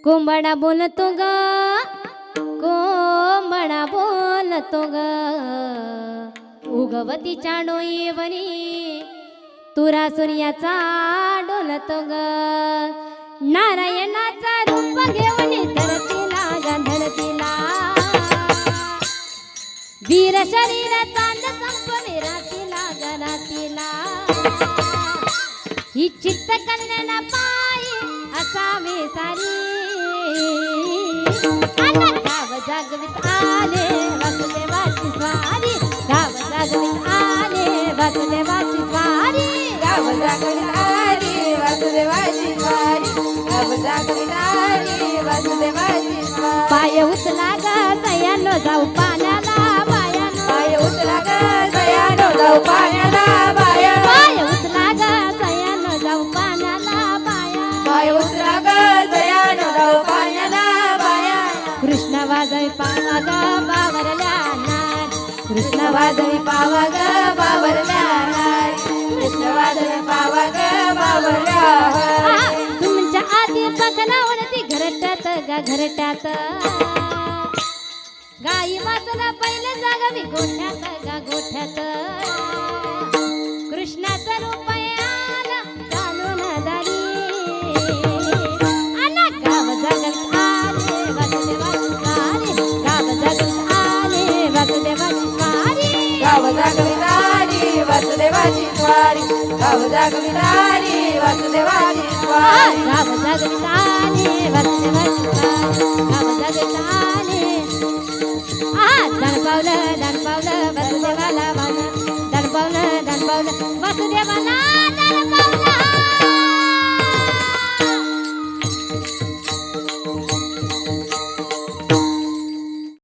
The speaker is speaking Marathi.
कोंबडा बोलतो ग, कोंबडा बोलतो ग, उगवतीच्या डोईवरी तुरा सूर्याचा डोलतो ग. नारायणाचा रूप घेऊन धरतीला धरतीला, वीर शरीर चांद संपवे रातीला रातीला. ही चित्त कल्याण पायी असावे सारी, गाव जागवित आले वासुदेवाची स्वारी, गाव जागवित आले वासुदेवाची स्वारी, गाव जागवित आली वासुदेवाची स्वारी, गाव जागवित आली वासुदेवाची स्वारी. पाय उचला ग सयानो जाऊ पाण्याला पायानो, पाय उचला ग सयानो जाऊ पाण्याला बाया, पाय उचला ग सयानो जाऊ पाण्याला पाया. पाय उचला ग सयानो जाऊ पाण्याला बाया. कृष्ण वाजवी पावा ग बावरल्या नाट, कृष्ण वादळी पावा ग बाबरल्या नारी, कृष्ण वादळी पावा ग बाबरल्या हारी. तुमच्या आधी बघनावरती घरट्यात गा घरट्यात, गाई वाचला पहिले जागवी गोठ्यात गा गोठ्यात. कृष्णाचं रूप आला चालून दारी, आला गाव जागत आले वासुदेवाची स्वारी, गाव जागत आले वासुदेवाची स्वारी, गाव जागवित आली वासुदेवाची स्वारी, गाव जागवित आली वासुदेवाची स्वारी, गाव जागत आले